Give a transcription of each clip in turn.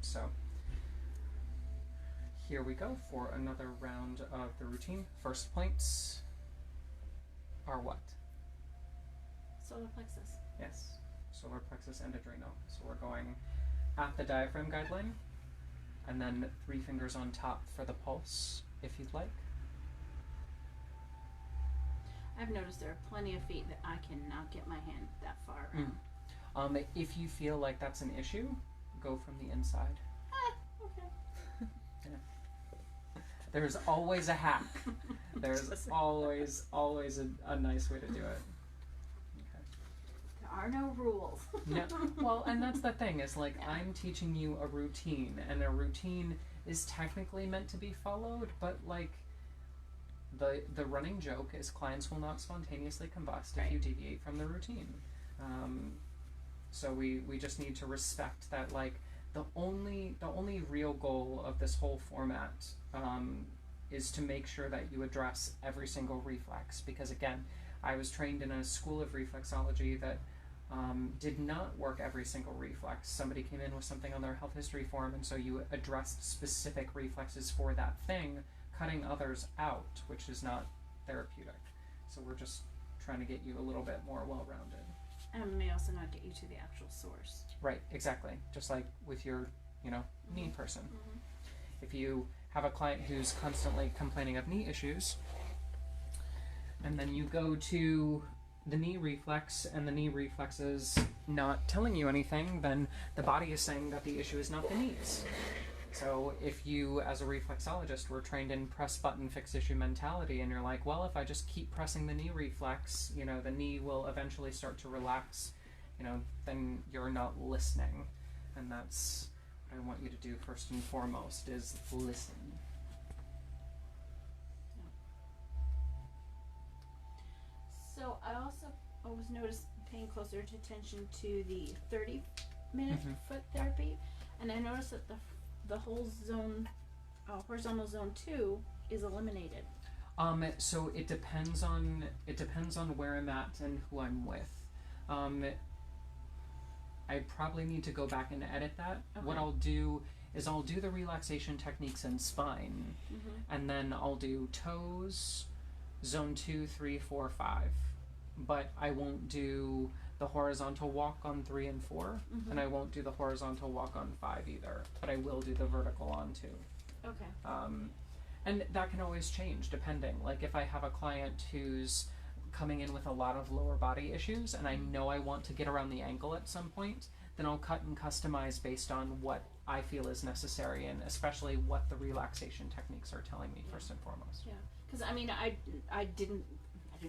So here we go for another round of the routine. First points are what? Solar plexus. Yes, solar plexus and adrenal. So we're going at the diaphragm guideline, and then 3 fingers on top for the pulse, if you'd like. I've noticed there are plenty of feet that I cannot get my hand that far around. If you feel like that's an issue, go from the inside. Okay. Yeah. There's always a hack. There's always a nice way to do it. Okay. There are no rules. No. Well, and that's the thing, is like, I'm teaching you a routine, and a routine is technically meant to be followed, but like, the running joke is clients will not spontaneously combust if you deviate from the routine. So we just need to respect that, like, the only real goal of this whole format is to make sure that you address every single reflex, because again, I was trained in a school of reflexology that did not work every single reflex. Somebody came in with something on their health history form, and so you addressed specific reflexes for that thing, cutting others out, which is not therapeutic. So we're just trying to get you a little bit more well-rounded. And may also not get you to the actual source. Right, exactly. Just like with your, knee person. If you have a client who's constantly complaining of knee issues, and then you go to the knee reflex, and the knee reflex is not telling you anything, then the body is saying that the issue is not the knees. So if you, as a reflexologist, were trained in press button fix issue mentality, and you're like, well, if I just keep pressing the knee reflex, the knee will eventually start to relax, then you're not listening. And that's what I want you to do first and foremost, is listen. So I also always noticed paying closer attention to the 30-minute foot therapy, and I noticed that the whole zone, horizontal zone 2, is eliminated. So it depends on where I'm at and who I'm with. I probably need to go back and edit that. Okay. What I'll do is I'll do the relaxation techniques in spine, and then I'll do toes, zone 2, 3, 4, 5. But I won't do the horizontal walk on 3 and 4, and I won't do the horizontal walk on 5 either, but I will do the vertical on 2. Okay. And that can always change depending. Like if I have a client who's coming in with a lot of lower body issues, and I know I want to get around the ankle at some point, then I'll cut and customize based on what I feel is necessary, and especially what the relaxation techniques are telling me first and foremost. Yeah, because I mean, I didn't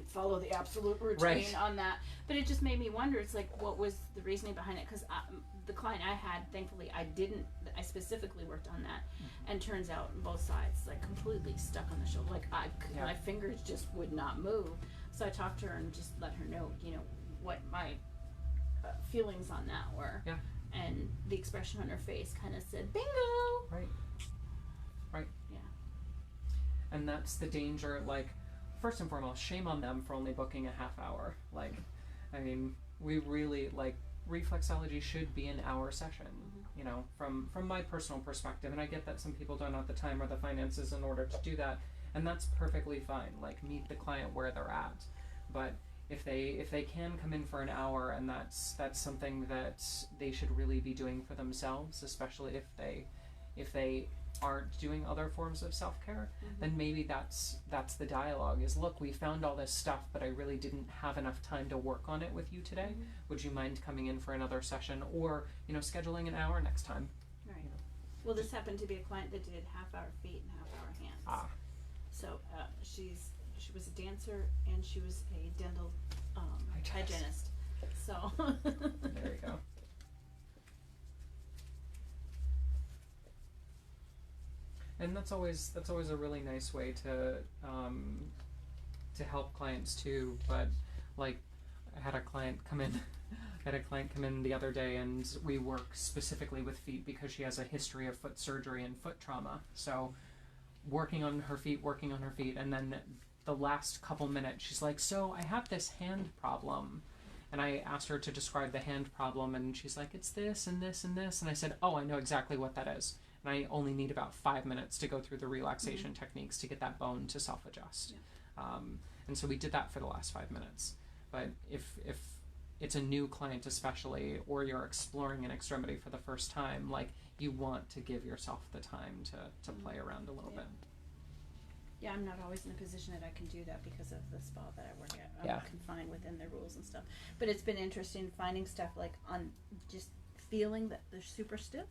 follow the absolute routine on that, but it just made me wonder. It's like, what was the reasoning behind it? Because the client I had, thankfully, I specifically worked on that, and turns out both sides, like, completely stuck on the shoulder. Like my fingers just would not move. So I talked to her and just let her know, what my feelings on that were. Yeah. And the expression on her face kind of said, bingo! Right. Yeah. And that's the danger, like, first and foremost, shame on them for only booking a half hour. Like, I mean, we really, like, reflexology should be an hour session, from my personal perspective. And I get that some people don't have the time or the finances in order to do that, and that's perfectly fine. Like, meet the client where they're at. But if they can come in for an hour, and that's something that they should really be doing for themselves, especially if they aren't doing other forms of self-care, then maybe that's the dialogue, is, look, we found all this stuff, but I really didn't have enough time to work on it with you today. Would you mind coming in for another session, or scheduling an hour next time? Right. Well, this happened to be a client that did half-hour feet and half-hour hands. So she was a dancer, and she was a dental hygienist. So there you go. And that's always a really nice way to help clients too. But like, I had a client come in the other day, and we work specifically with feet because she has a history of foot surgery and foot trauma. So working on her feet, and then the last couple minutes she's like, so I have this hand problem. And I asked her to describe the hand problem, and she's like, it's this and this and this. And I said, oh, I know exactly what that is. And I only need about 5 minutes to go through the relaxation techniques to get that bone to self-adjust. Yeah. And so we did that for the last 5 minutes. But if it's a new client especially, or you're exploring an extremity for the first time, like, you want to give yourself the time to play around a little bit. Yeah, I'm not always in a position that I can do that because of the spa that I work at. I'm confined within their rules and stuff. But it's been interesting finding stuff like on just feeling that they're super stiff.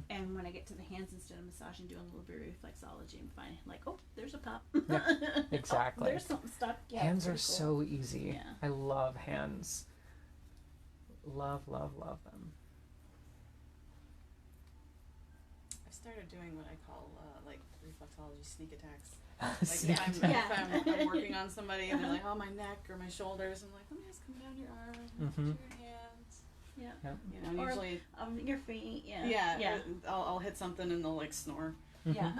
And when I get to the hands, instead of massaging, doing a little bit of reflexology and finding like, oh, there's a pop. Yeah, exactly. Oh, there's something stuck. Yeah, hands are cool. so easy. Yeah. I love hands. Love, love, love them. I started doing what I call like reflexology sneak attacks. Sneak Like attack. if I'm working on somebody and they're like, oh, my neck or my shoulders, I'm like, let me just come down your arm, to your hands. Yeah. Yep. You know, Or, usually. your feet. Yeah. Yeah. I'll hit something and they'll like snore. Yeah.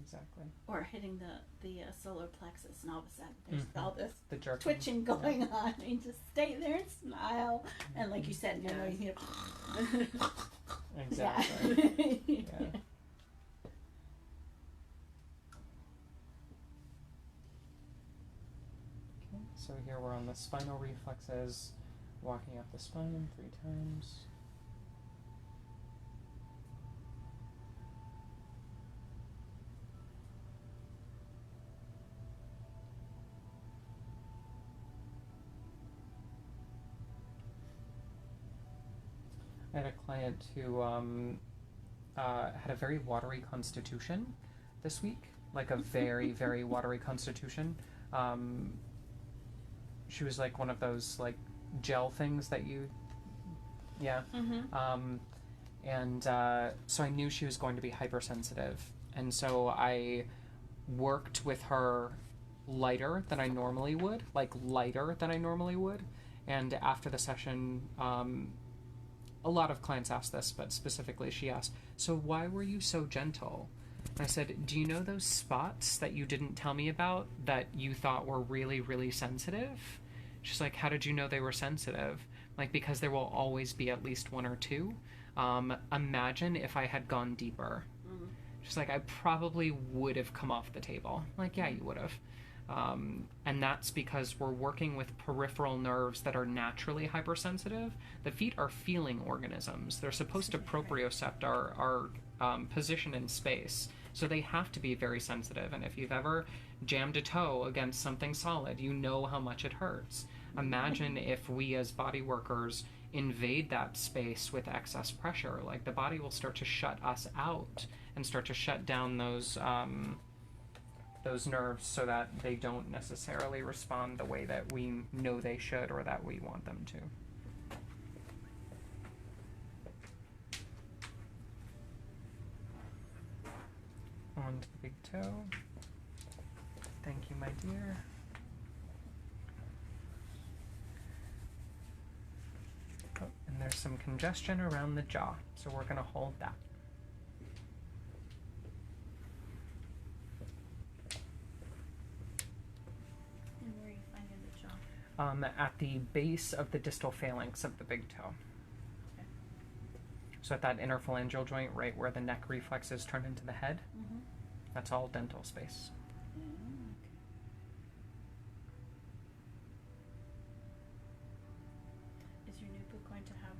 Exactly. Or hitting the solar plexus, and all of a sudden there's all this The jerking. twitching going on. And you just stay there and smile, and like you said, no noise. You know, Exactly. Yeah. Yeah. Okay, so here we're on the spinal reflexes, walking up the spine 3 times. I had a client who had a very watery constitution this week, like a very, very watery constitution. She was like one of those like gel things that you, so I knew she was going to be hypersensitive, and so I worked with her lighter than I normally would, and after the session, a lot of clients ask this, but specifically she asked, so why were you so gentle? And I said, do you know those spots that you didn't tell me about that you thought were really, really sensitive? She's like, how did you know they were sensitive? Like, because there will always be at least 1 or 2. Imagine if I had gone deeper. She's like, I probably would have come off the table. I'm like, yeah, you would have. And that's because we're working with peripheral nerves that are naturally hypersensitive. The feet are feeling organisms. They're supposed to propriocept our position in space. So they have to be very sensitive. And if you've ever jammed a toe against something solid, you know how much it hurts. Imagine if we as body workers invade that space with excess pressure. Like, the body will start to shut us out and start to shut down those nerves so that they don't necessarily respond the way that we know they should or that we want them to. On to the big toe. Thank you, my dear. Oh, and there's some congestion around the jaw, so we're going to hold that. And where are you finding the jaw? At the base of the distal phalanx of the big toe. Okay. So at that interphalangeal joint, right where the neck reflexes turn into the head, that's all dental space. Is your new book going to have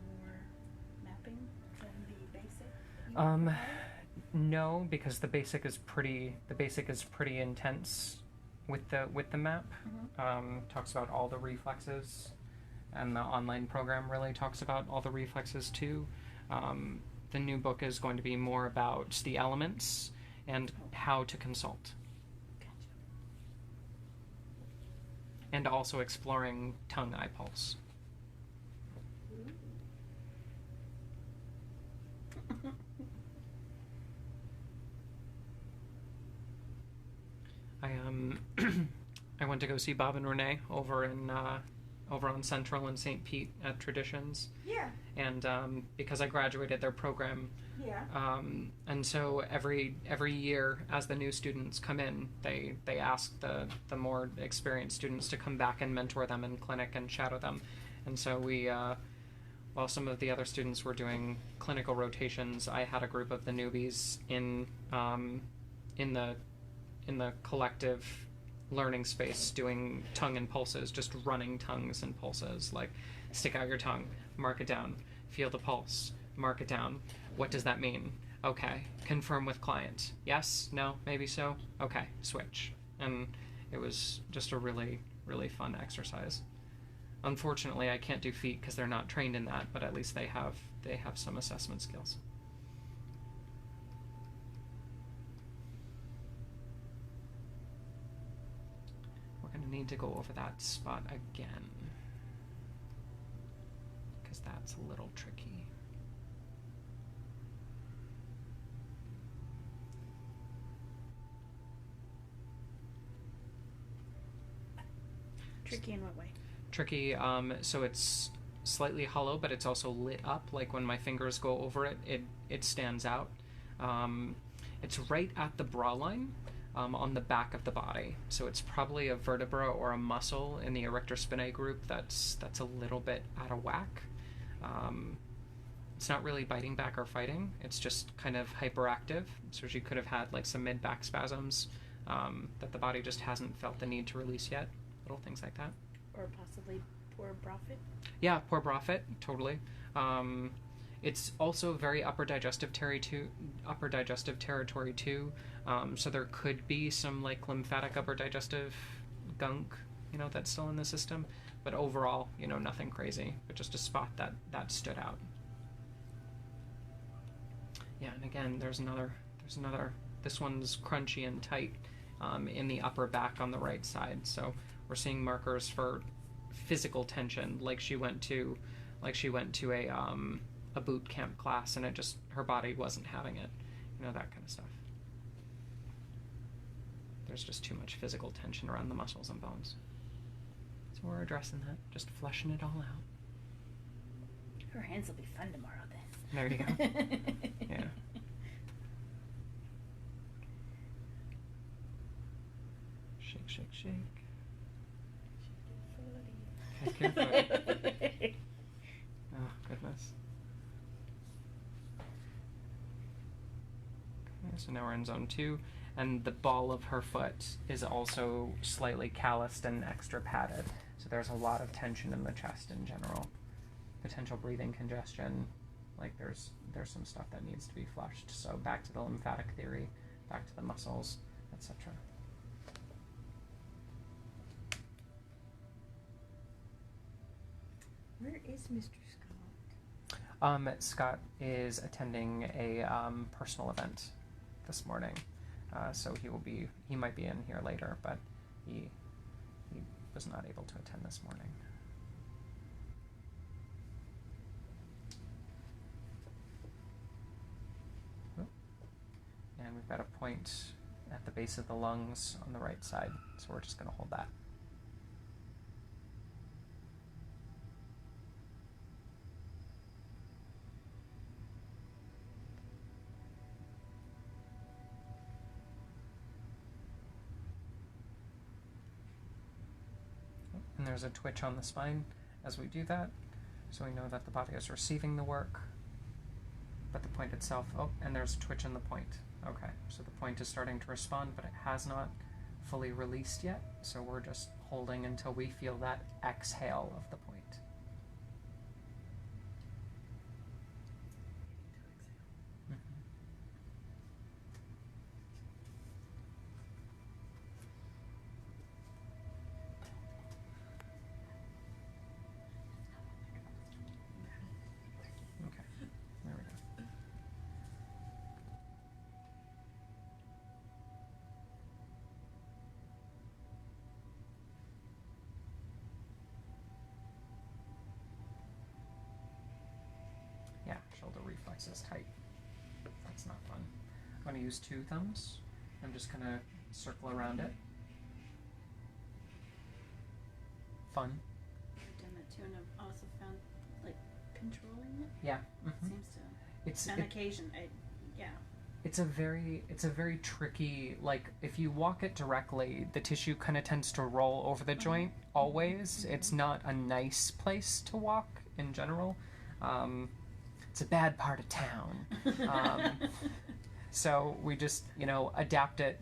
more mapping than the basic? No, because the basic is pretty intense with the map. Talks about all the reflexes, and the online program really talks about all the reflexes too. The new book is going to be more about the elements and how to consult. Gotcha. And also exploring tongue-eye pulse. I went to go see Bob and Renee over in over on Central and St. Pete at Traditions. Yeah. And because I graduated their program, Yeah. And so every year as the new students come in, they ask the more experienced students to come back and mentor them in clinic and shadow them. And so we, while some of the other students were doing clinical rotations, I had a group of the newbies in the collective learning space doing tongue and pulses, just running tongues and pulses, like stick out your tongue, mark it down, feel the pulse, mark it down. What does that mean? Okay, confirm with client. Yes, no, maybe so. Okay, switch. And it was just a really, really fun exercise. Unfortunately, I can't do feet because they're not trained in that, but at least they have some assessment skills. We're going to need to go over that spot again because that's a little tricky. Tricky in what way? Tricky, so it's slightly hollow, but it's also lit up. Like when my fingers go over it, it stands out. It's right at the bra line, on the back of the body. So it's probably a vertebra or a muscle in the erector spinae group that's a little bit out of whack. It's not really biting back or fighting. It's just kind of hyperactive. So she could have had like some mid-back spasms that the body just hasn't felt the need to release yet. Little things like that. Or possibly poor Prophet? Yeah, poor Prophet, totally. It's also very upper digestive territory too. So there could be some like lymphatic upper digestive gunk, that's still in the system. But overall, nothing crazy, but just a spot that stood out. Yeah, and again, there's another. This one's crunchy and tight in the upper back on the right side. So we're seeing markers for physical tension, like she went to a boot camp class, and her body wasn't having it, that kind of stuff. There's just too much physical tension around the muscles and bones. So we're addressing that, just fleshing it all out. Her hands will be fun tomorrow then. There you go. Yeah. Shake, shake, shake. Shake your foot. Oh, goodness. Okay, so now we're in zone 2, and the ball of her foot is also slightly calloused and extra padded. So there's a lot of tension in the chest in general. Potential breathing congestion, like there's some stuff that needs to be flushed. So back to the lymphatic theory, back to the muscles, etc. Where is Mr. Scott? Scott is attending a personal event this morning, so he might be in here later, but he was not able to attend this morning. And we've got a point at the base of the lungs on the right side, so we're just going to hold that. And there's a twitch on the spine as we do that, so we know that the body is receiving the work, but the point itself, and there's a twitch in the point. Okay, so the point is starting to respond, but it has not fully released yet, so we're just holding until we feel that exhale of the point. Shoulder reflex is tight. That's not fun. I'm going to use 2 thumbs. I'm just going to circle around it. Fun. controlling it. Yeah. Seems to. It's On occasion, yeah. it's a very tricky, like, if you walk it directly, the tissue kind of tends to roll over the joint always. It's not a nice place to walk in general. It's a bad part of town. So we just, adapt it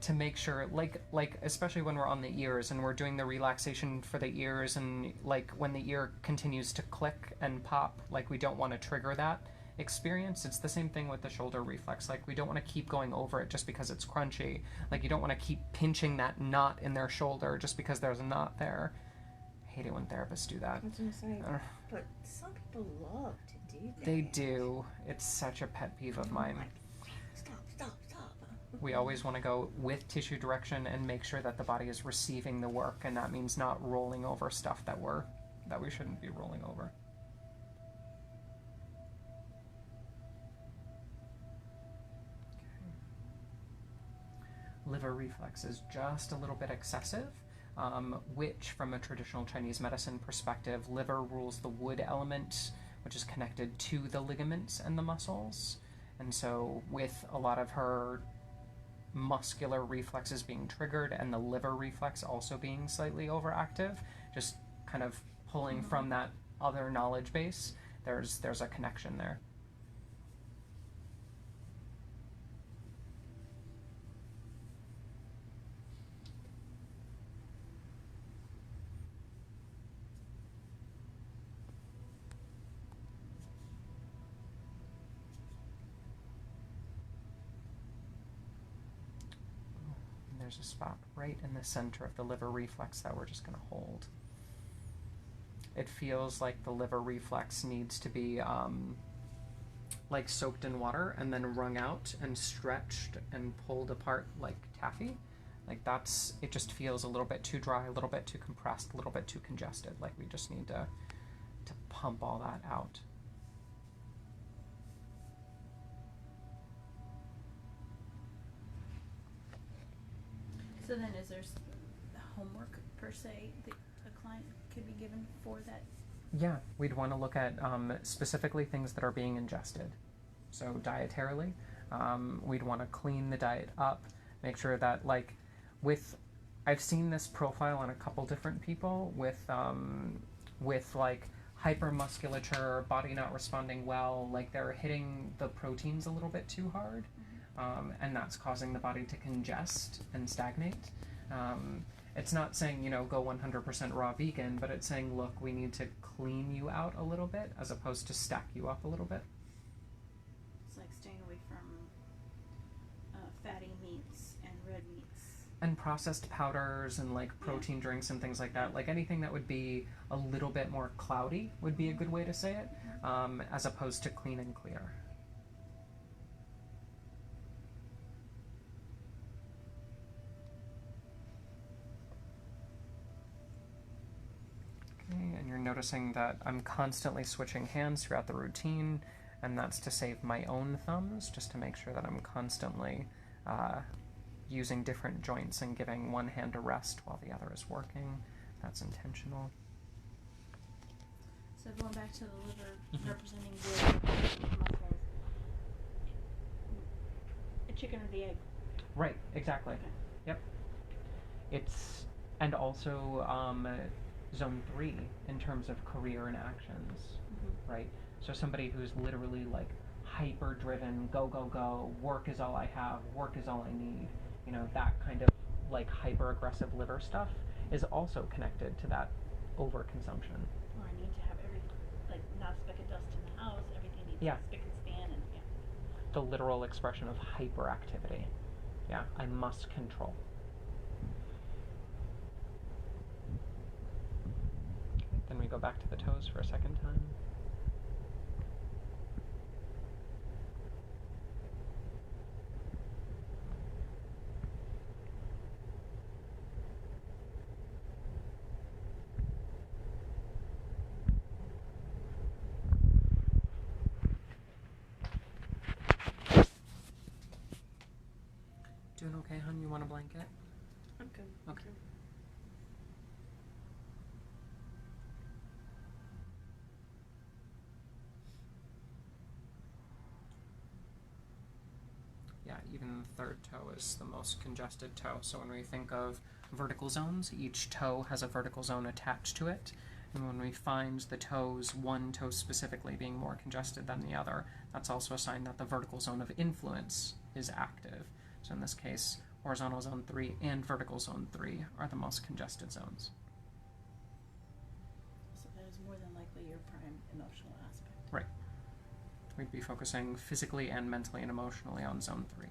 to make sure, like especially when we're on the ears and we're doing the relaxation for the ears, and like when the ear continues to click and pop, like we don't want to trigger that experience. It's the same thing with the shoulder reflex. Like we don't want to keep going over it just because it's crunchy. Like you don't want to keep pinching that knot in their shoulder just because there's a knot there. I hate it when therapists do that. I was gonna say, but some people love to do that. They do. It's such a pet peeve of mine. Like, stop. We always want to go with tissue direction and make sure that the body is receiving the work, and that means not rolling over stuff that we shouldn't be rolling over. Liver reflex is just a little bit excessive, which from a traditional Chinese medicine perspective, liver rules the wood element, which is connected to the ligaments and the muscles. And so with a lot of her muscular reflexes being triggered and the liver reflex also being slightly overactive, just kind of pulling from that other knowledge base, there's a connection there. There's a spot right in the center of the liver reflex that we're just going to hold. It feels like the liver reflex needs to be like soaked in water and then wrung out and stretched and pulled apart like taffy. Like it just feels a little bit too dry, a little bit too compressed, a little bit too congested. Like we just need to pump all that out. So then is there homework per se that a client could be given for that? Yeah, we'd want to look at specifically things that are being ingested. So dietarily, we'd want to clean the diet up, make sure that I've seen this profile on a couple different people with like hypermusculature, body not responding well, like they're hitting the proteins a little bit too hard. And that's causing the body to congest and stagnate. It's not saying, go 100% raw vegan, but it's saying, look, we need to clean you out a little bit as opposed to stack you up a little bit. It's like staying away from fatty meats and red meats. And processed powders and like protein drinks and things like that. Like anything that would be a little bit more cloudy would be a good way to say it, as opposed to clean and clear. And you're noticing that I'm constantly switching hands throughout the routine, and that's to save my own thumbs, just to make sure that I'm constantly using different joints and giving one hand a rest while the other is working. That's intentional. So going back to the liver representing the muscles, a chicken or the egg? Right, exactly. Okay. Yep. And also zone 3 in terms of career and actions, right? So somebody who's literally like hyper driven, go, work is all I have, work is all I need, that kind of like hyper aggressive liver stuff is also connected to that overconsumption. Or I need to have not a speck of dust in the house, everything needs to spick and span, and the literal expression of hyperactivity. Yeah, I must control. Then we go back to the toes for a second time. Doing okay, hon? You want a blanket? I'm good. Okay. even the third toe is the most congested toe. So when we think of vertical zones, each toe has a vertical zone attached to it. And when we find the toes, one toe specifically being more congested than the other, that's also a sign that the vertical zone of influence is active. So in this case, horizontal zone 3 and vertical zone 3 are the most congested zones. So that is more than likely your prime emotional aspect. Right. We'd be focusing physically and mentally and emotionally on zone 3.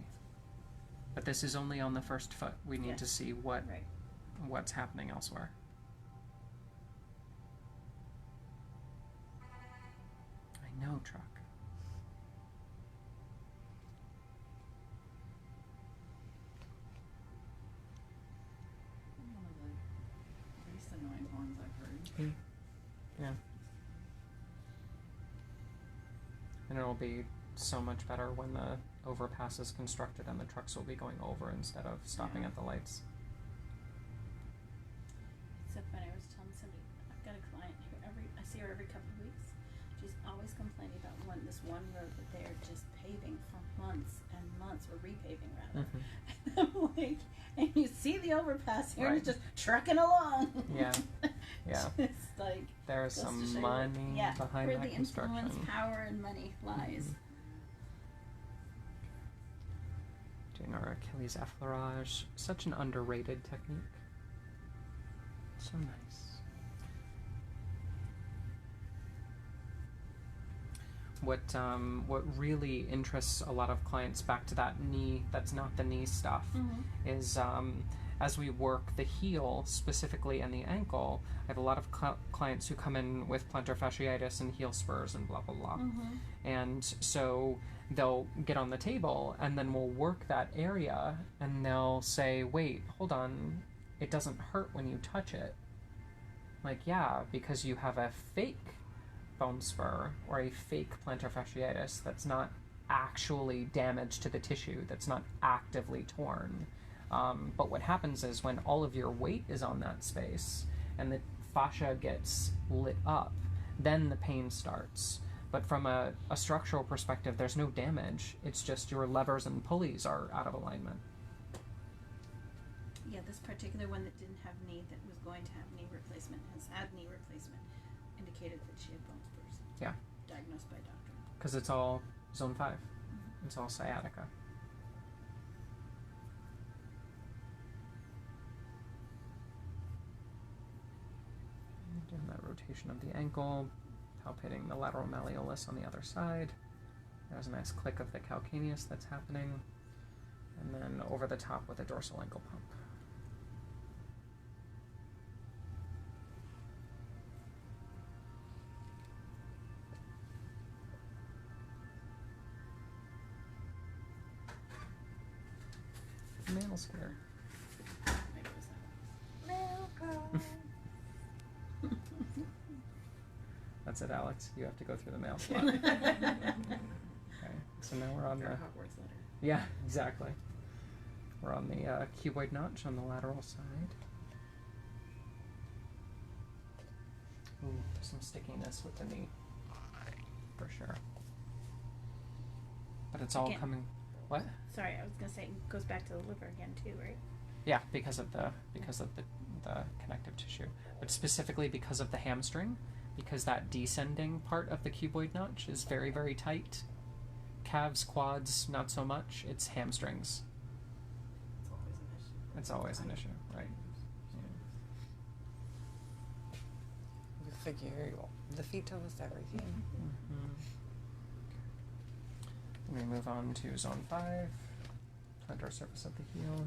But this is only on the first foot. We need to see what's happening elsewhere. I know, truck. One of the least annoying ones I've heard. Yeah. And it'll be so much better when the overpass is constructed and the trucks will be going over instead of stopping at the lights. It's so funny. I was telling somebody, I've got a client who I see her every couple of weeks. She's always complaining about this one road that they're just paving for months and months, or repaving rather. Mm-hmm. And I'm like, and you see the overpass here, and Right. it's just trucking along. Yeah. Yeah. It's like, There's goes to some show you money behind where that the construction. influence, power, and money lies. Doing our Achilles effleurage. Such an underrated technique. So nice. What really interests a lot of clients, back to that knee, that's not the knee stuff, is as we work the heel specifically and the ankle. I have a lot of clients who come in with plantar fasciitis and heel spurs and blah blah blah, and so they'll get on the table and then we'll work that area and they'll say, wait, hold on, it doesn't hurt when you touch it. Like, yeah, because you have a fake bone spur or a fake plantar fasciitis that's not actually damage to the tissue, that's not actively torn. But what happens is when all of your weight is on that space and the fascia gets lit up, then the pain starts. But from a structural perspective, there's no damage. It's just your levers and pulleys are out of alignment. Yeah, this particular one that didn't have knee, that was going to have knee replacement, has had knee replacement, indicated that she had bone spurs. Yeah. Diagnosed by doctor. Because it's all zone 5. It's all sciatica. Doing that rotation of the ankle, palpating the lateral malleolus on the other side. There's a nice click of the calcaneus that's happening. And then over the top with a dorsal ankle pump. Manosphere. Maybe it was that one. That's it, Alex. You have to go through the mail slot. Okay, so now we're on For the... a Hogwarts letter. Yeah, exactly. We're on the cuboid notch on the lateral side. Ooh, there's some stickiness with the knee, for sure. But it's all Again. coming... What? Sorry, I was gonna say it goes back to the liver again too, right? Yeah, because of the connective tissue, but specifically because of the hamstring, because that descending part of the cuboid notch is very, very tight. Calves, quads, not so much. It's hamstrings. It's always an issue. It's always an issue, right? You figure the feet tell us everything. We move on to zone 5, plantar surface of the heel.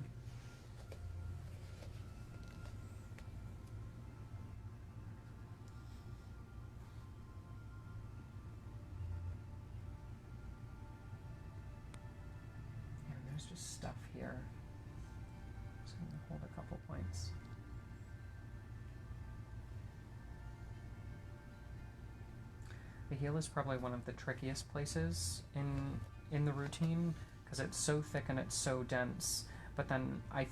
And there's just stuff here. So I'm going to hold a couple points. The heel is probably one of the trickiest places in the routine because it's so thick and it's so dense. But then I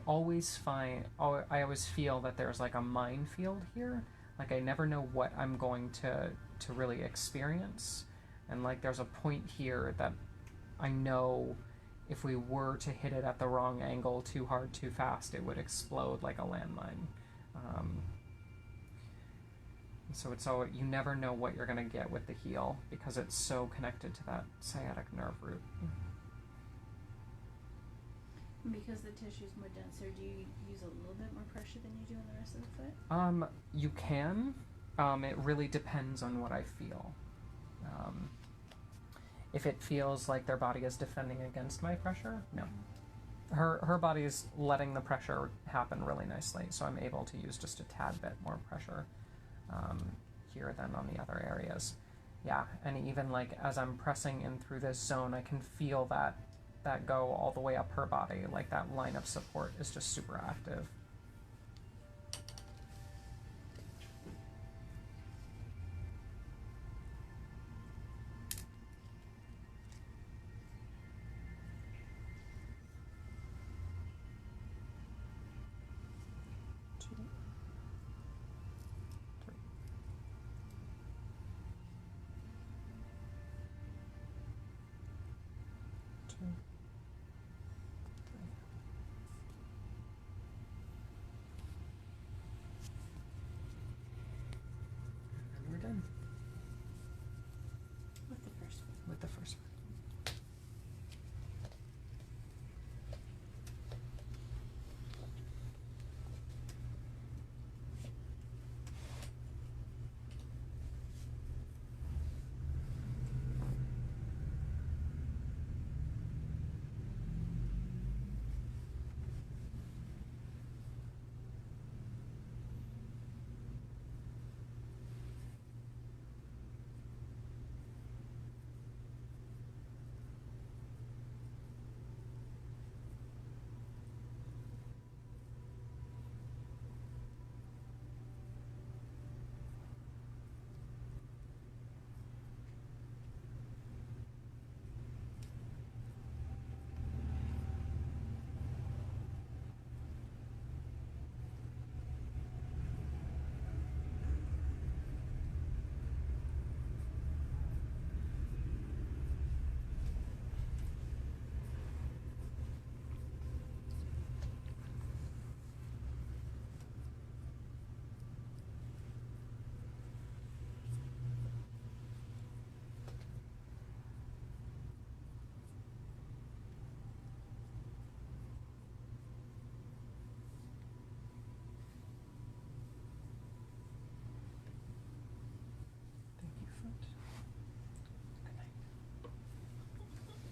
always feel that there's like a minefield here. Like I never know what I'm going to really experience. And like there's a point here that I know if we were to hit it at the wrong angle, too hard, too fast, it would explode like a landmine. So it's all, you never know what you're going to get with the heel because it's so connected to that sciatic nerve root. Because the tissue's more denser, do you use a little bit more pressure than you do on the rest of the foot? You can. It really depends on what I feel. If it feels like their body is defending against my pressure, no. Her body is letting the pressure happen really nicely, so I'm able to use just a tad bit more pressure here than on the other areas. Yeah, and even like as I'm pressing in through this zone, I can feel that go all the way up her body. Like that line of support is just super active. With the first one.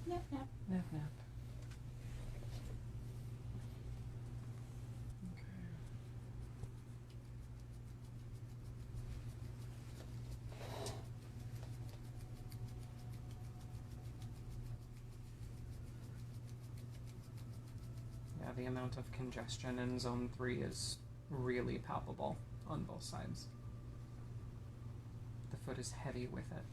Nap, nap. Nap, nap. Yeah, the amount of congestion in zone 3 is really palpable on both sides. The foot is heavy with it.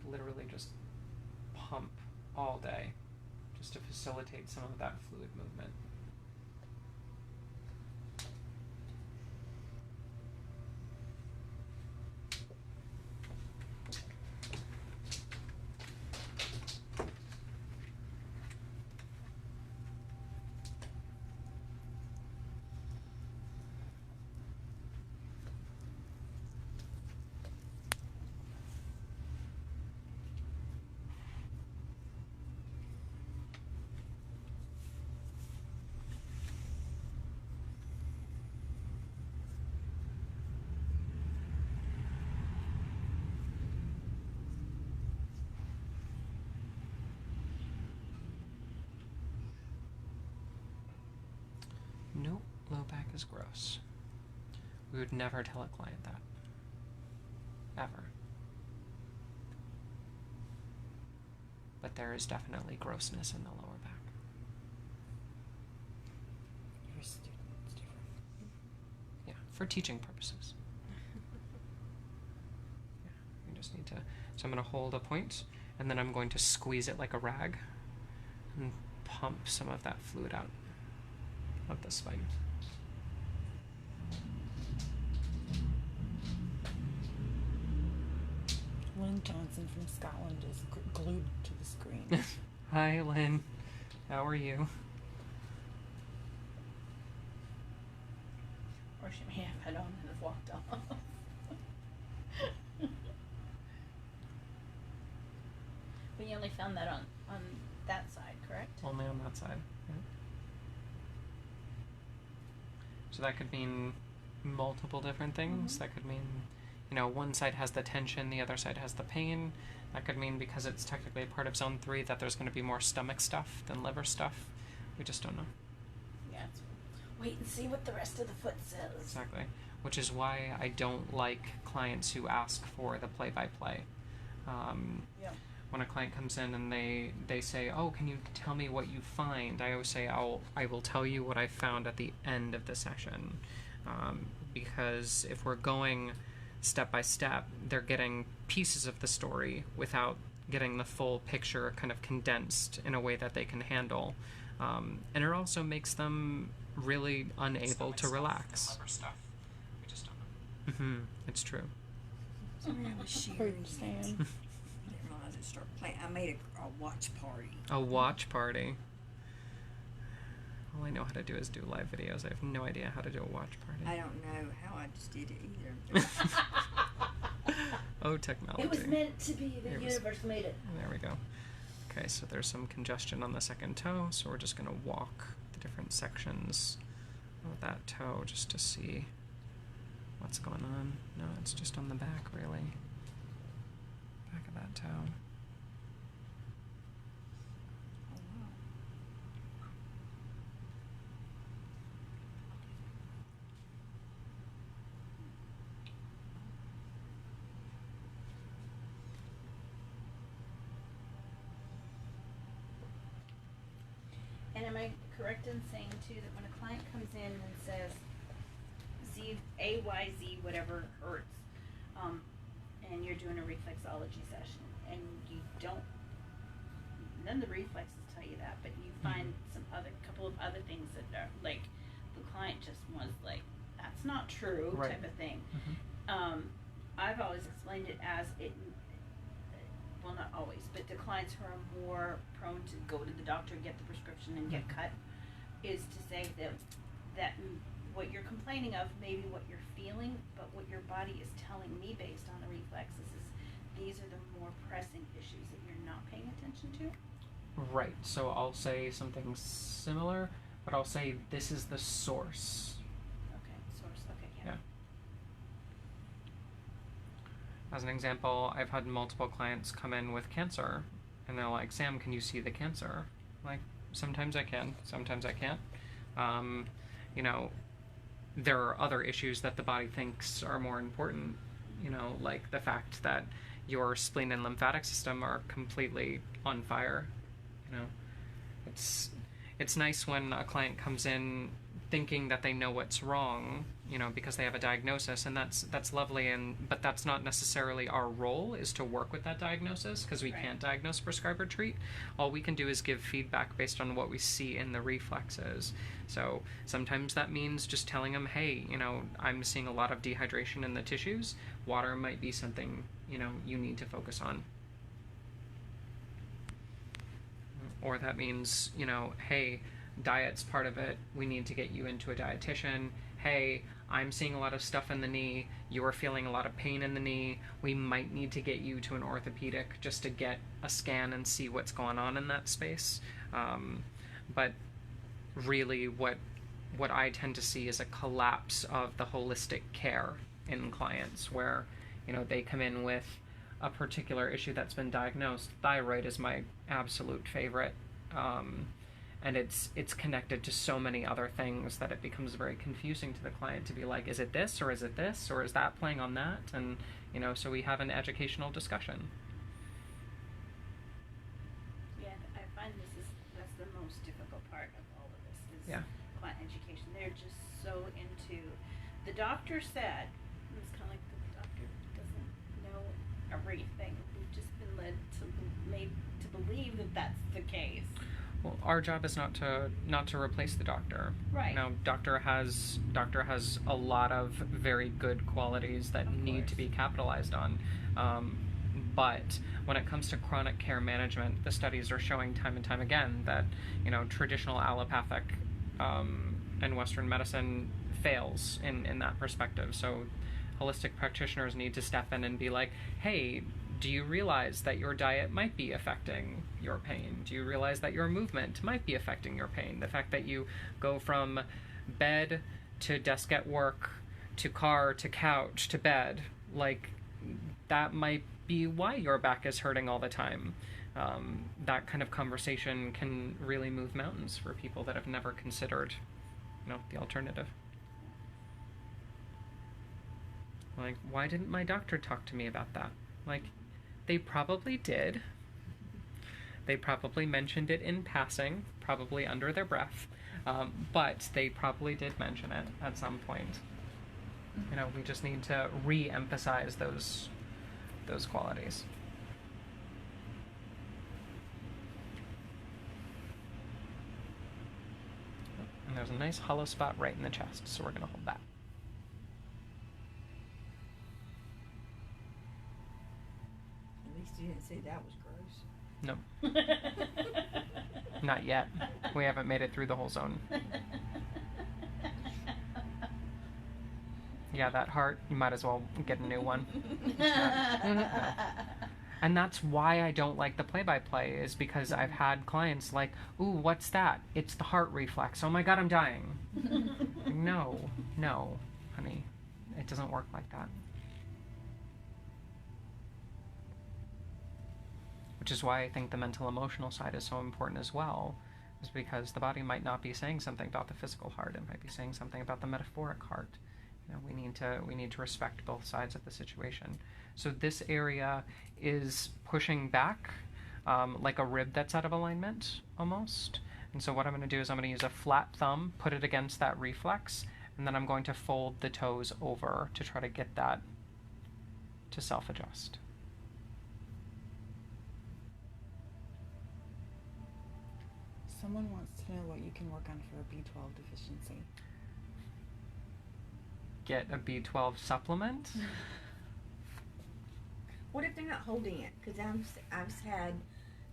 Literally just pump all day just to facilitate some of that fluid movement. Nope, low back is gross. We would never tell a client that. Ever. But there is definitely grossness in the lower back. You're a student. It's different. Yeah, for teaching purposes. Yeah, you just need to. So I'm going to hold a point, and then I'm going to squeeze it like a rag and pump some of that fluid out of the spine. Lynn Johnson from Scotland is glued to the screen. Hi, Lynn. How are you? Or she may have had on and have walked off. But you only found that on that side, correct? Only on that side. Yeah. So that could mean multiple different things. Mhm. That could mean, one side has the tension, the other side has the pain. That could mean, because it's technically a part of zone 3, that there's going to be more stomach stuff than liver stuff. We just don't know. Yeah. Wait and see what the rest of the foot says. Exactly. Which is why I don't like clients who ask for the play-by-play. Yeah. When a client comes in and they say, oh, can you tell me what you find? I always say, I will tell you what I found at the end of the session. Because if we're going step by step, they're getting pieces of the story without getting the full picture kind of condensed in a way that they can handle. And it also makes them really unable to relax. We just don't know. It's true. Sorry, I was sharing. I didn't realize it started playing. I made a watch party. A watch party. All I know how to do is do live videos. I have no idea how to do a watch party. I don't know how I just did it either. Oh, technology. It was meant to be. The universe made it. There we go. Okay, so there's some congestion on the second toe, so we're just going to walk the different sections of that toe just to see what's going on. No, it's just on the back, really. Back of that toe. And am I correct in saying too that when a client comes in and says AYZ whatever hurts, and you're doing a reflexology session and you don't, none of the reflexes tell you that, but you find couple of other things that are like the client just was like, that's not true, Right. type of thing. Mm-hmm. I've always explained it as well, not always, but the clients who are more prone to go to the doctor, get the prescription, and get cut, is to say that what you're complaining of may be what you're feeling, but what your body is telling me based on the reflexes is these are the more pressing issues that you're not paying attention to. Right, so I'll say something similar, but I'll say this is the source. Okay, source, okay, yeah. Yeah. As an example, I've had multiple clients come in with cancer, and they're like, Sam, can you see the cancer? Like, sometimes I can, sometimes I can't. There are other issues that the body thinks are more important, like the fact that your spleen and lymphatic system are completely on fire. It's nice when a client comes in thinking that they know what's wrong, because they have a diagnosis, and that's lovely, but that's not necessarily our role, is to work with that diagnosis, because we Right. can't diagnose, prescribe, or treat. All we can do is give feedback based on what we see in the reflexes. So sometimes that means just telling them, hey, I'm seeing a lot of dehydration in the tissues. Water might be something, you need to focus on. Or that means, hey, diet's part of it. We need to get you into a dietitian. Hey, I'm seeing a lot of stuff in the knee. You're feeling a lot of pain in the knee. We might need to get you to an orthopedic just to get a scan and see what's going on in that space. But really what I tend to see is a collapse of the holistic care in clients where, they come in with a particular issue that's been diagnosed. Thyroid is my absolute favorite. and it's connected to so many other things that it becomes very confusing to the client to be like, is it this, or is it this, or is that playing on that? And, you know, so we have an educational discussion. Yeah, I find that's the most difficult part of all of this is Yeah. client education. They're just so into, the doctor said, and it's kind of like the doctor doesn't know everything. We've just been made to believe that that's the case. Well, our job is not to replace the doctor. Right. You know, doctor has a lot of very good qualities that need to be capitalized on. But when it comes to chronic care management, the studies are showing time and time again that, you know, traditional allopathic and Western medicine fails in that perspective. So holistic practitioners need to step in and be like, hey, do you realize that your diet might be affecting your pain? Do you realize that your movement might be affecting your pain? The fact that you go from bed to desk at work to car to couch to bed, like, that might be why your back is hurting all the time. That kind of conversation can really move mountains for people that have never considered, you know, the alternative. Like, why didn't my doctor talk to me about that? Like, they probably did. They probably mentioned it in passing, probably under their breath, but they probably did mention it at some point. You know, we just need to re-emphasize those qualities. And there's a nice hollow spot right in the chest, so we're going to hold that. At least you didn't say that was gross. No. Not yet. We haven't made it through the whole zone. Yeah, that heart, you might as well get a new one. No. And that's why I don't like the play-by-play, is because I've had clients like, ooh, what's that? It's the heart reflex. Oh my God, I'm dying. No, honey. It doesn't work like that. Which is why I think the mental emotional side is so important as well, is because the body might not be saying something about the physical heart. It might be saying something about the metaphoric heart. You know, we need to respect both sides of the situation. So this area is pushing back like a rib that's out of alignment almost. And so what I'm going to do is I'm going to use a flat thumb, put it against that reflex, and then I'm going to fold the toes over to try to get that to self-adjust. Someone wants to know what you can work on for a B12 deficiency. Get a B12 supplement. What if they're not holding it? Because I've had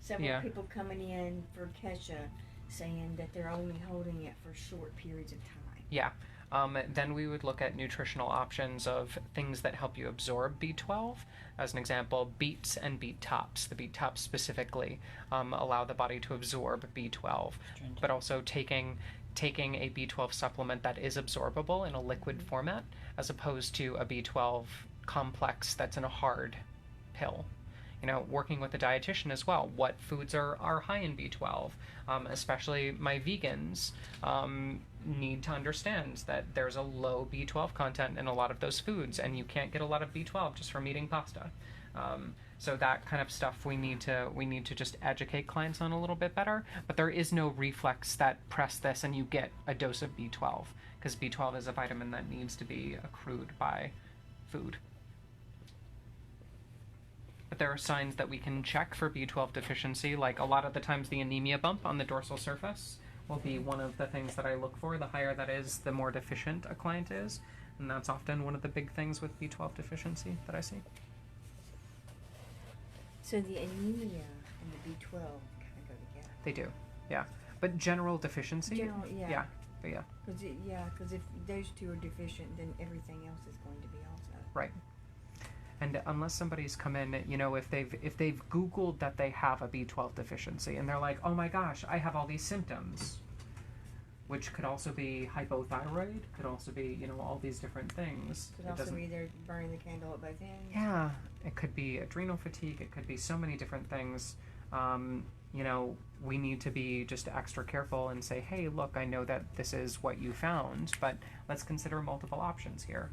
several people coming in for Kesha saying that they're only holding it for short periods of time. Yeah. Then we would look at nutritional options of things that help you absorb B12. As an example, beets and beet tops. The beet tops specifically allow the body to absorb B12, but also taking a B12 supplement that is absorbable in a liquid format, as opposed to a B12 complex that's in a hard pill. You know, working with a dietitian as well. What foods are high in B12? Especially my vegans need to understand that there's a low B12 content in a lot of those foods, and you can't get a lot of B12 just from eating pasta. So that kind of stuff we need to just educate clients on a little bit better. But there is no reflex that press this and you get a dose of B12, because B12 is a vitamin that needs to be accrued by food. But there are signs that we can check for B12 deficiency, like a lot of the times the anemia bump on the dorsal surface will be one of the things that I look for. The higher that is, the more deficient a client is. And that's often one of the big things with B12 deficiency that I see. So the anemia and the B12 kind of go together. They do, yeah. But general deficiency? Yeah. Yeah. Because if those two are deficient, then everything else is going to be also. Right. And unless somebody's come in, you know, if they've Googled that they have a B12 deficiency and they're like, oh my gosh, I have all these symptoms, which could also be hypothyroid, could also be, you know, all these different things. Could also be they're burning the candle at both ends. Yeah, it could be adrenal fatigue, it could be so many different things. you know, we need to be just extra careful and say, hey, look, I know that this is what you found, but let's consider multiple options here.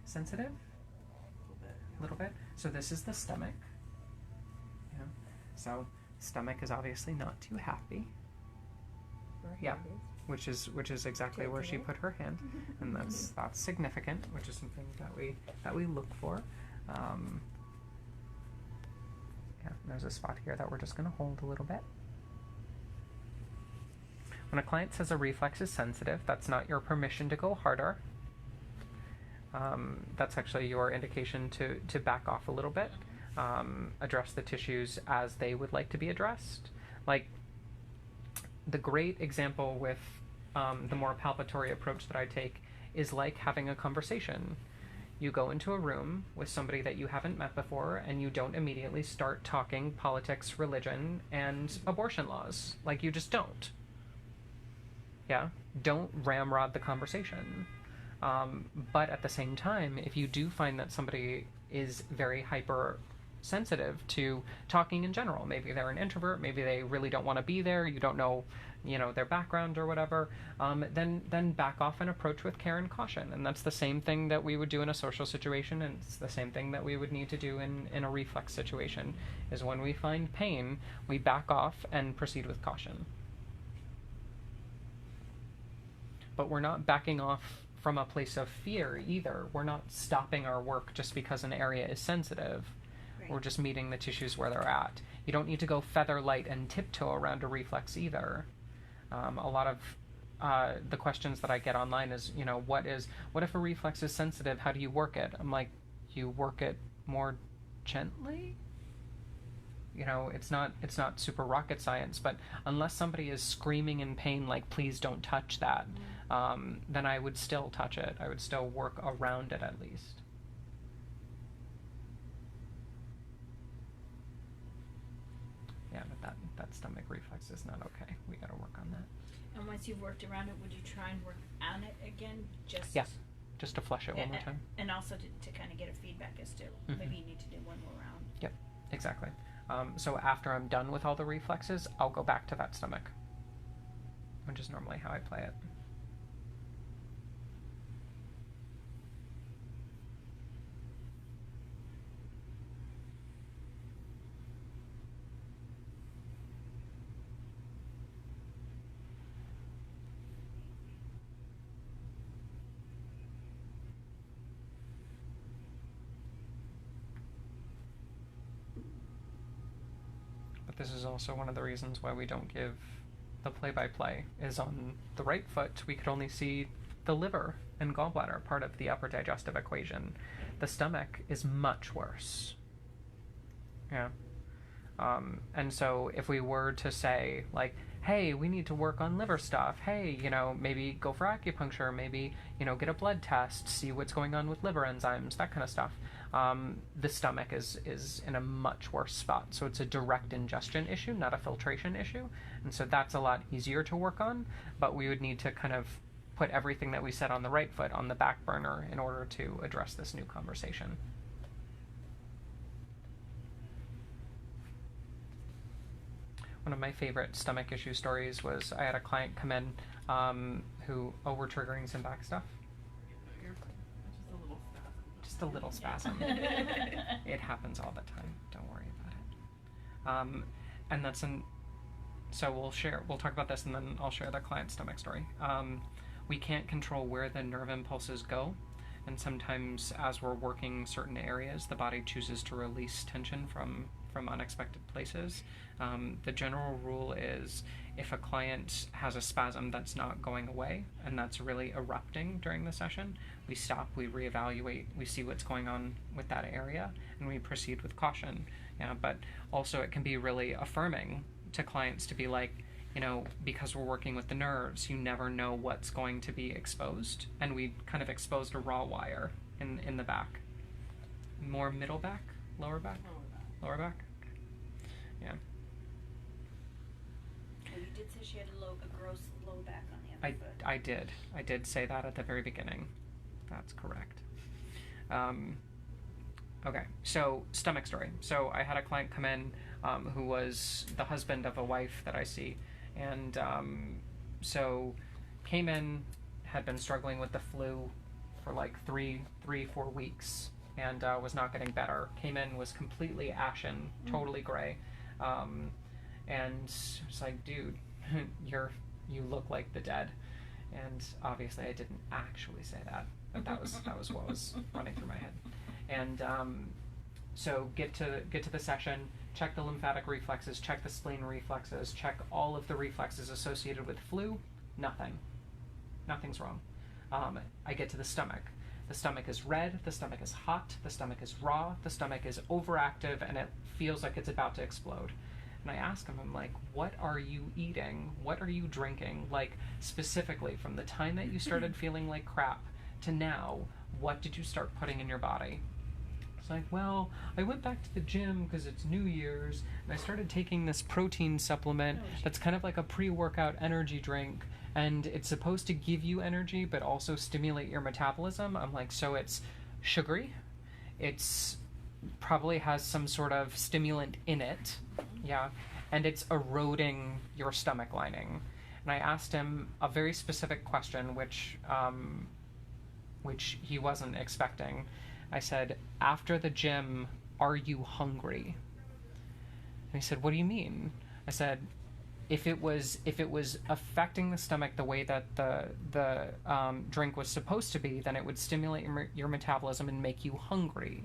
Sensitive? A little bit. So this is the stomach. Yeah. So stomach is obviously not too happy. Yeah. Which is exactly where she put her hand, and that's significant, which is something that we look for. Yeah, there's a spot here that we're just going to hold a little bit. When a client says a reflex is sensitive, that's not your permission to go harder. That's actually your indication to back off a little bit, address the tissues as they would like to be addressed. Like, the great example with the more palpatory approach that I take is like having a conversation. You go into a room with somebody that you haven't met before, and you don't immediately start talking politics, religion, and abortion laws. Like, you just don't. Yeah? Don't ramrod the conversation. But at the same time, if you do find that somebody is very hypersensitive to talking in general, maybe they're an introvert, maybe they really don't want to be there, you don't know, their background or whatever, then back off and approach with care and caution. And that's the same thing that we would do in a social situation, and it's the same thing that we would need to do in a reflex situation, is when we find pain, we back off and proceed with caution. But we're not backing off from a place of fear either. We're not stopping our work just because an area is sensitive. Right. We're just meeting the tissues where they're at. You don't need to go feather light and tiptoe around a reflex either. A lot of the questions that I get online is, what if a reflex is sensitive? How do you work it? I'm like, you work it more gently? It's not super rocket science, but unless somebody is screaming in pain, like, please don't touch that, then I would still touch it. I would still work around it at least. Yeah, but that stomach reflex is not okay. We gotta work on that. And once you've worked around it, would you try and work on it again? Just to flush it one more time. And also to kind of get a feedback as to maybe you need to do one more round. Yep, exactly. So after I'm done with all the reflexes, I'll go back to that stomach, which is normally how I play it. This is also one of the reasons why we don't give the play-by-play, is on the right foot we could only see the liver and gallbladder, part of the upper digestive equation. The stomach is much worse. Yeah. And so if we were to say, like, hey, we need to work on liver stuff, hey, maybe go for acupuncture, maybe, get a blood test, see what's going on with liver enzymes, that kind of stuff. The stomach is in a much worse spot. So it's a direct ingestion issue, not a filtration issue. And so that's a lot easier to work on, but we would need to kind of put everything that we said on the right foot on the back burner in order to address this new conversation. One of my favorite stomach issue stories was I had a client come in who, we're triggering some back stuff. Just a little spasm. It happens all the time. Don't worry about it. And so we'll talk about this, and then I'll share the client's stomach story. We can't control where the nerve impulses go, and sometimes as we're working certain areas, the body chooses to release tension from unexpected places. The general rule is if a client has a spasm that's not going away and that's really erupting during the session, we stop, we reevaluate, we see what's going on with that area, and we proceed with caution. Yeah, but also it can be really affirming to clients to be like, because we're working with the nerves, you never know what's going to be exposed, and we kind of exposed a raw wire in the back. More middle back? Lower back? Lower back? Okay. Yeah. Well, you did say she had a gross low back on the other foot. I did say that at the very beginning. That's correct. Okay, so stomach story. So I had a client come in who was the husband of a wife that I see. And so came in, had been struggling with the flu for like 4 weeks, and was not getting better. Came in, was completely ashen, totally gray. And it's like, dude, you look like the dead. And obviously I didn't actually say that, but that was what was running through my head. And so get to the session, check the lymphatic reflexes, check the spleen reflexes, check all of the reflexes associated with flu. Nothing's wrong. I get to the stomach. The stomach is red, the stomach is hot, the stomach is raw, the stomach is overactive, and it feels like it's about to explode. And I ask him, I'm like, what are you eating? What are you drinking? Like, specifically, from the time that you started feeling like crap to now, what did you start putting in your body? It's like, well, I went back to the gym because it's New Year's, and I started taking this protein supplement that's kind of like a pre-workout energy drink, and it's supposed to give you energy but also stimulate your metabolism. I'm like, so it's sugary, it's probably has some sort of stimulant in it, yeah, and it's eroding your stomach lining. And I asked him a very specific question, which he wasn't expecting. I said, after the gym, are you hungry? And he said, what do you mean? I said, if it was affecting the stomach the way that the drink was supposed to be, then it would stimulate your metabolism and make you hungry.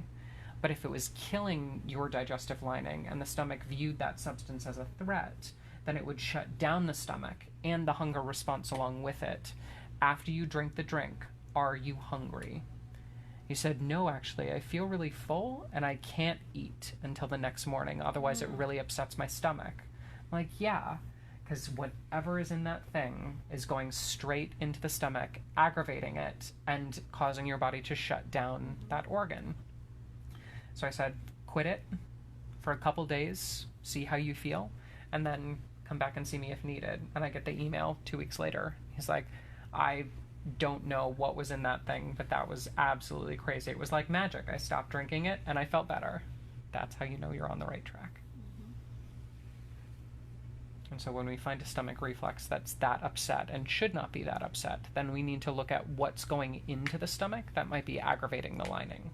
But if it was killing your digestive lining and the stomach viewed that substance as a threat, then it would shut down the stomach and the hunger response along with it. After you drink the drink, are you hungry? He said, no, actually, I feel really full and I can't eat until the next morning. Otherwise, it really upsets my stomach. I'm like, yeah, because whatever is in that thing is going straight into the stomach, aggravating it and causing your body to shut down that organ. So I said, quit it for a couple days, see how you feel, and then come back and see me if needed. And I get the email 2 weeks later. He's like, I don't know what was in that thing, but that was absolutely crazy. It was like magic. I stopped drinking it and I felt better. That's how you know you're on the right track. And so when we find a stomach reflex that's that upset and should not be that upset, then we need to look at what's going into the stomach that might be aggravating the lining.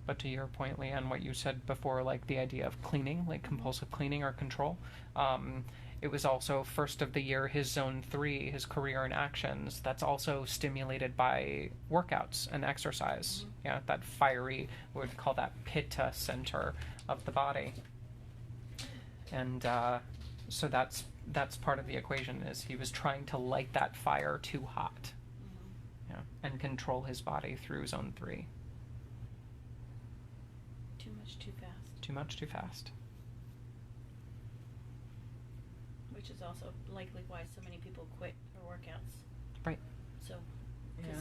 But to your point, Leanne, what you said before, like the idea of cleaning, like compulsive cleaning or control, it was also first of the year, his zone 3, his career in actions, that's also stimulated by workouts and exercise. Yeah, that fiery, we would call that pitta center of the body. And so that's part of the equation, is he was trying to light that fire too hot, yeah, and control his body through zone 3. Too much, too fast. Too much, too fast. Which is also likely why so many people quit their workouts. Right. So, Yeah.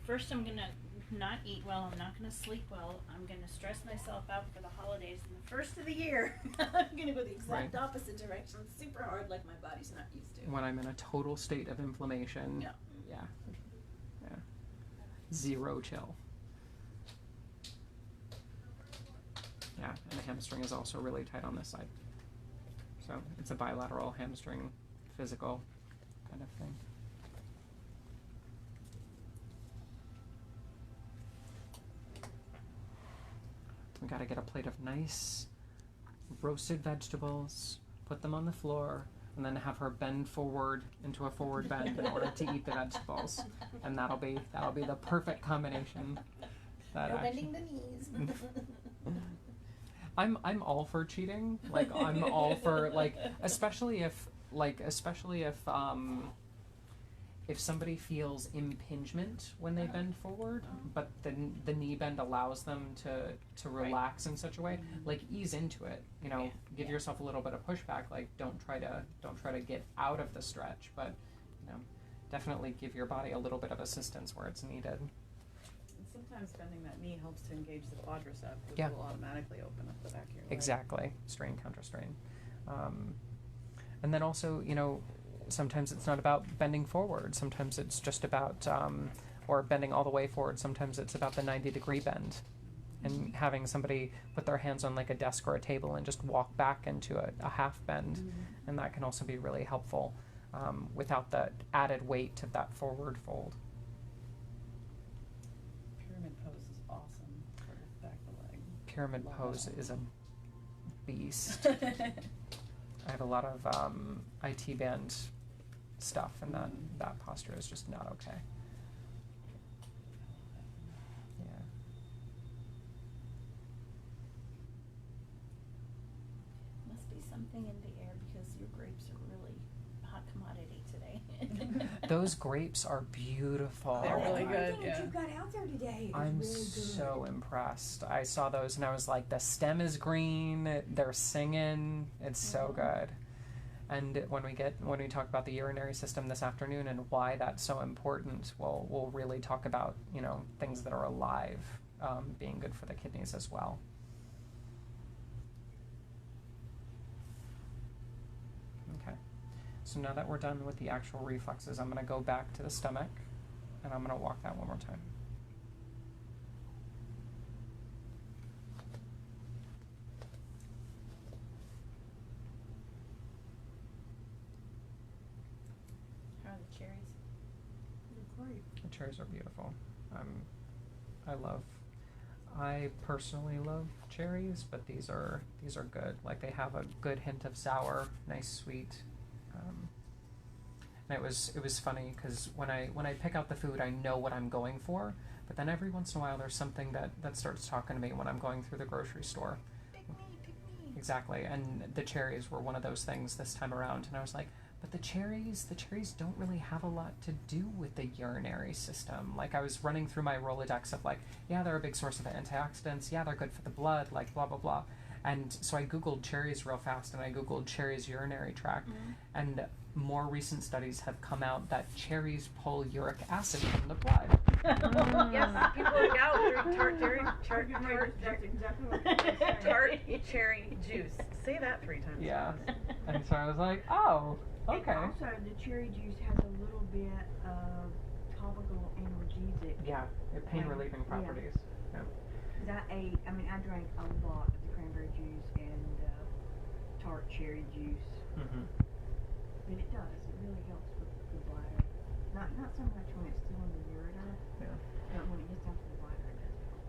first I'm gonna not eat well, I'm not gonna sleep well, I'm gonna stress myself out for the holidays, and the first of the year, I'm gonna go the exact opposite direction, super hard, like my body's not used to. When I'm in a total state of inflammation. Yeah. Yeah. Zero chill. Yeah, and the hamstring is also really tight on this side. So it's a bilateral hamstring physical kind of thing. We gotta get a plate of nice roasted vegetables, put them on the floor, and then have her bend forward into a forward bend in order to eat the vegetables. And that'll be the perfect combination. Bending the knees. I'm all for cheating. Like, I'm all for, like, especially if somebody feels impingement when they bend forward, but the knee bend allows them to relax in such a way, like, ease into it, you know, give yourself a little bit of pushback, like, don't try to get out of the stretch, but, you know, definitely give your body a little bit of assistance where it's needed. Sometimes bending that knee helps to engage the quadricep, which Yeah. will automatically open up the back of your leg. Exactly. Strain, counter strain. And then also, sometimes it's not about bending forward. Sometimes it's just about, or bending all the way forward. Sometimes it's about the 90-degree bend. And having somebody put their hands on like a desk or a table and just walk back into a half bend. And that can also be really helpful without the added weight of that forward fold. Pyramid pose is awesome for the back of the leg. Pyramid Love pose that. is a beast. I have a lot of IT band stuff, and that posture is just not okay. Yeah. Must be something in the air because your grapes are really hot commodity today. Those grapes are beautiful. They're really good, Everything yeah. that you've got out there today is I'm really good. so impressed. I saw those and I was like, the stem is green, they're singing, it's so good. And when we talk about the urinary system this afternoon and why that's so important, we'll really talk about, things that are alive being good for the kidneys as well. Okay. So now that we're done with the actual reflexes, I'm going to go back to the stomach and I'm going to walk that one more time. How are the cherries? They're great. The cherries are beautiful. I personally love cherries, but these are good. Like they have a good hint of sour, nice sweet. And it was funny because when I pick out the food, I know what I'm going for. But then every once in a while, there's something that starts talking to me when I'm going through the grocery store. Pick me. Exactly, and the cherries were one of those things this time around, and I was like, but the cherries don't really have a lot to do with the urinary system. Like I was running through my Rolodex of like, yeah, they're a big source of antioxidants, yeah, they're good for the blood, like blah, blah, blah. And so I Googled cherries real fast, and I Googled cherries urinary tract, and more recent studies have come out that cherries pull uric acid from the blood. Yes, people are out drink tart cherry juice. Say that 3 times. Yeah, and so I was like, oh, okay. And also, the cherry juice has a little bit of topical analgesic. Yeah, pain relieving Yeah. properties. Yeah. 'Cause I drank a lot of the cranberry juice and tart cherry juice. Mm-hmm. But it does. It really helps with the bladder. Not so much when it's still in the ureter, Yeah. but when it gets down to the bladder, it does help.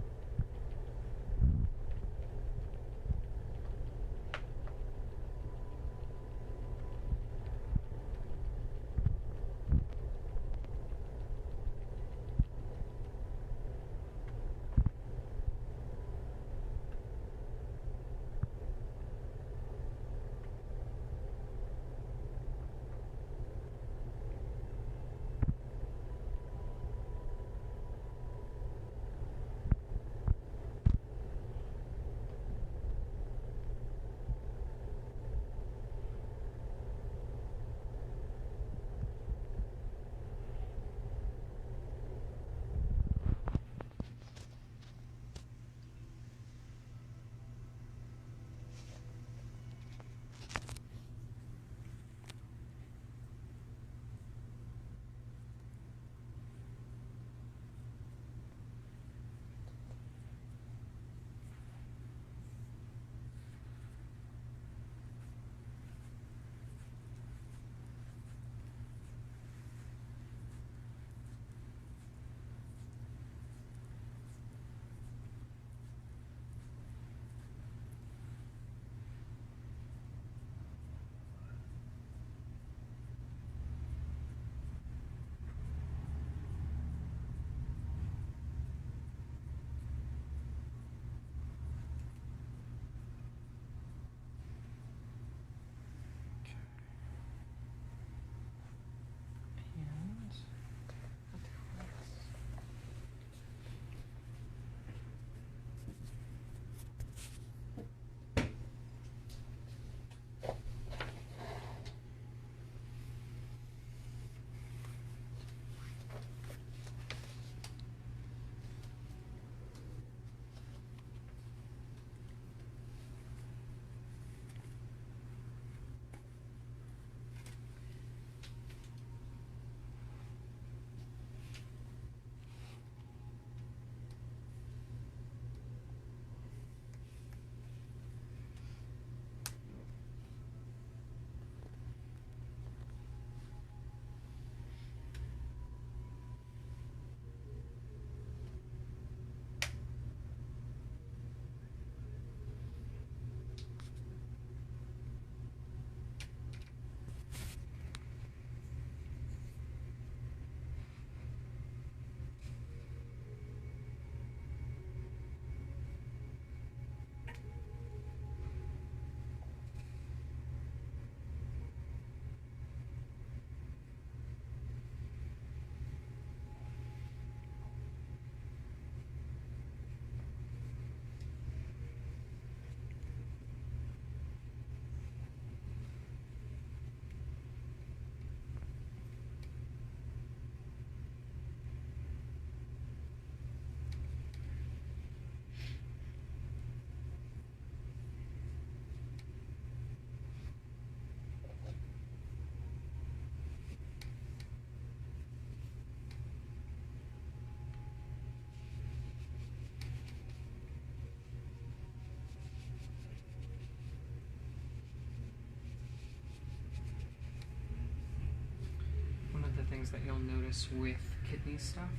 things that you'll notice with kidney stuff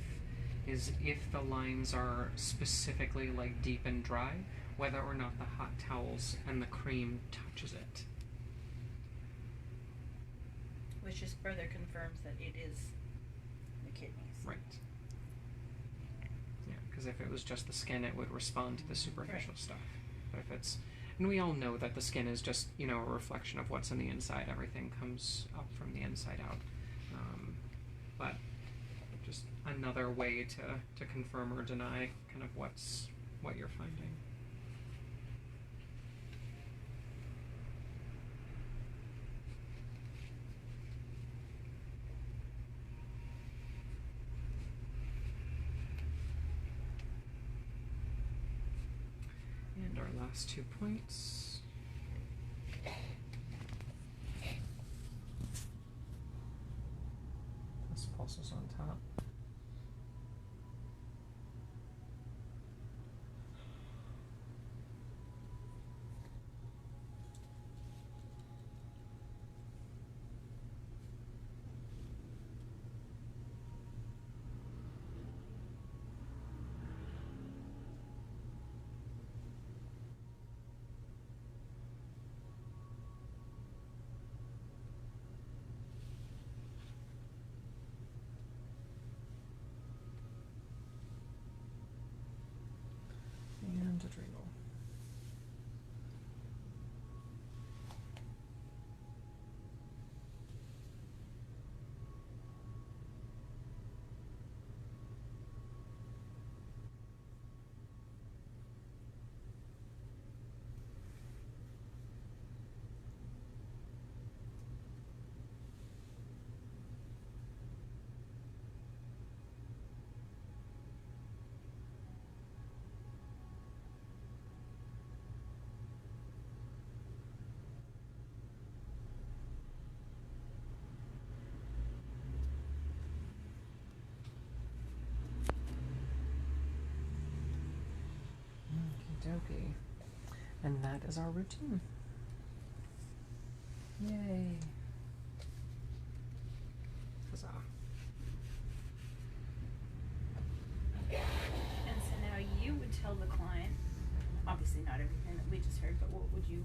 is if the lines are specifically like deep and dry, whether or not the hot towels and the cream touches it. Which just further confirms that it is the kidneys. Right. Yeah, because if it was just the skin, it would respond to the superficial stuff. But if it's, and we all know that the skin is just, you know, a reflection of what's on the inside. Everything comes up from the inside out. But just another way to confirm or deny kind of what you're finding. And our last 2 points. This pulse is on top. And adrenal. Okey-dokey. And that is our routine. Yay. Huzzah. And so now you would tell the client, obviously not everything that we just heard, but what would you